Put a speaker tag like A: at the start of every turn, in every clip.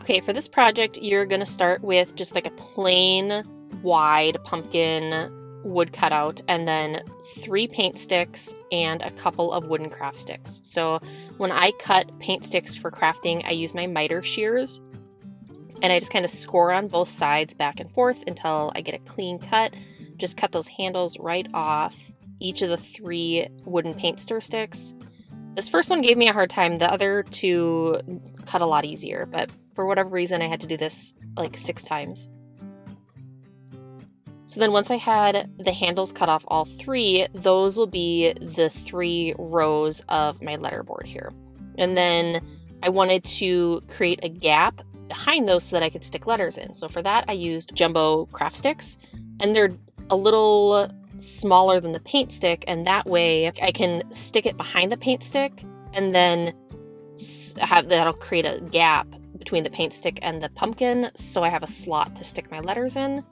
A: Okay, for this project, you're going to start with just like a plain wide pumpkin wood cutout and then 3 paint sticks and a couple of wooden craft sticks. So when I cut paint sticks for crafting, I use my miter shears and I just kind of score on both sides back and forth until I get a clean cut. Just cut those handles right off each of the 3 wooden paint stir sticks. This first one gave me a hard time. The other 2 cut a lot easier, but for whatever reason, I had to do this like 6 times. So then once I had the handles cut off all 3, those will be the 3 rows of my letterboard here. And then I wanted to create a gap behind those so that I could stick letters in. So for that, I used jumbo craft sticks, and they're a little smaller than the paint stick, and that way I can stick it behind the paint stick and then that'll create a gap between the paint stick and the pumpkin, so I have a slot to stick my letters in.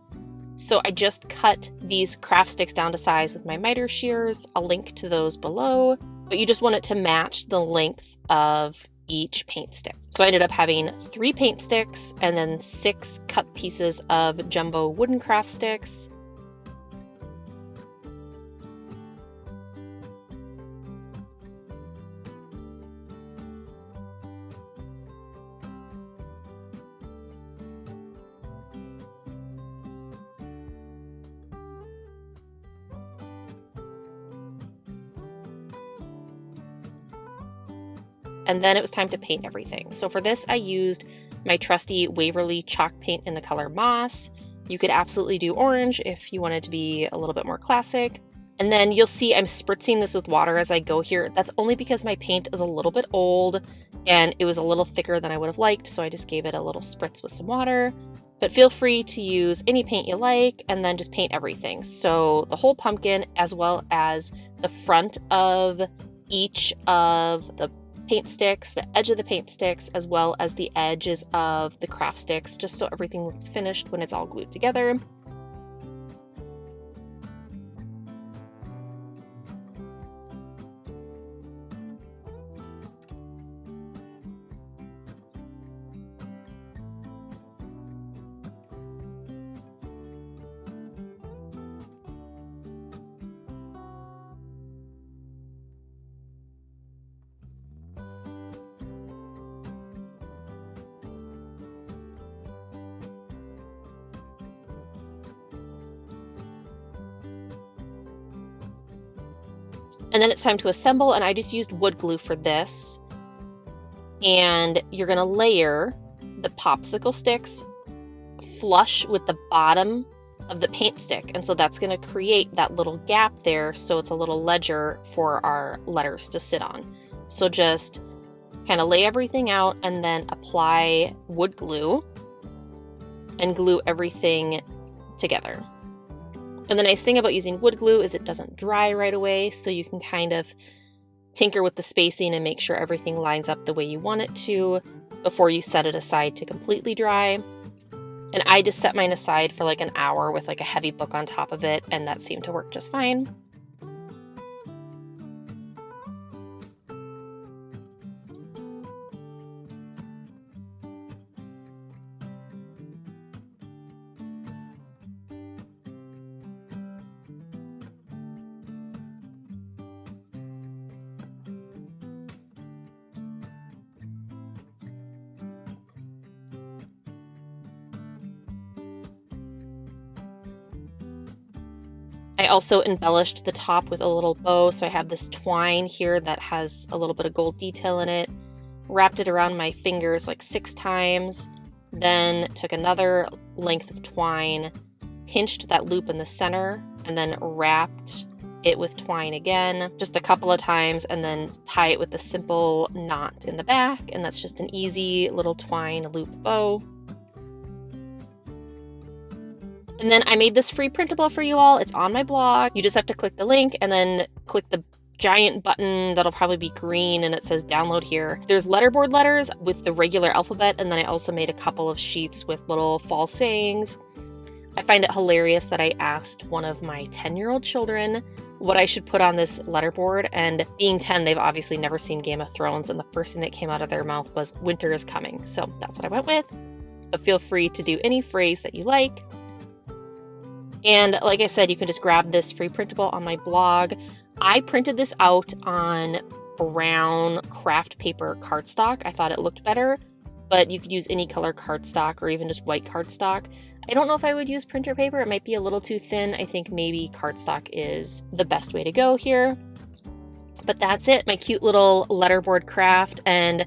A: So I just cut these craft sticks down to size with my miter shears. I'll link to those below, but you just want it to match the length of each paint stick. So I ended up having 3 paint sticks and then 6 cut pieces of jumbo wooden craft sticks. And then it was time to paint everything. So for this, I used my trusty Waverly chalk paint in the color Moss. You could absolutely do orange if you wanted to be a little bit more classic. And then you'll see I'm spritzing this with water as I go here. That's only because my paint is a little bit old and it was a little thicker than I would have liked, so I just gave it a little spritz with some water. But feel free to use any paint you like and then just paint everything. So the whole pumpkin, as well as the front of each of the paint sticks, the edge of the paint sticks, as well as the edges of the craft sticks, just so everything looks finished when it's all glued together. And then it's time to assemble, and I just used wood glue for this. And you're going to layer the popsicle sticks flush with the bottom of the paint stick. And so that's going to create that little gap there, so it's a little ledger for our letters to sit on. So just kind of lay everything out and then apply wood glue and glue everything together. And the nice thing about using wood glue is it doesn't dry right away, so you can kind of tinker with the spacing and make sure everything lines up the way you want it to before you set it aside to completely dry. And I just set mine aside for like an hour with like a heavy book on top of it, and that seemed to work just fine. I also embellished the top with a little bow, so I have this twine here that has a little bit of gold detail in it. Wrapped it around my fingers like 6 times, then took another length of twine, pinched that loop in the center, and then wrapped it with twine again just a couple of times, and then tie it with a simple knot in the back, and that's just an easy little twine loop bow. And then I made this free printable for you all. It's on my blog. You just have to click the link and then click the giant button that'll probably be green and it says download here. There's letterboard letters with the regular alphabet, and then I also made a couple of sheets with little fall sayings. I find it hilarious that I asked one of my 10-year-old children what I should put on this letterboard, and being 10, they've obviously never seen Game of Thrones, and the first thing that came out of their mouth was winter is coming. So that's what I went with. but feel free to do any phrase that you like. And like I said, you can just grab this free printable on my blog. I printed this out on brown craft paper cardstock. I thought it looked better, but you could use any color cardstock or even just white cardstock. I don't know if I would use printer paper. It might be a little too thin. I think maybe cardstock is the best way to go here. But that's it, my cute little letterboard craft. And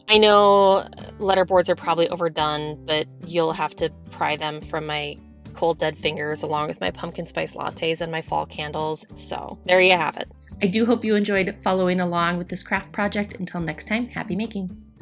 A: I know letterboards are probably overdone, but you'll have to pry them from my cold dead fingers along with my pumpkin spice lattes and my fall candles. So there you have it. I do hope you enjoyed following along with this craft project. Until next time, happy making.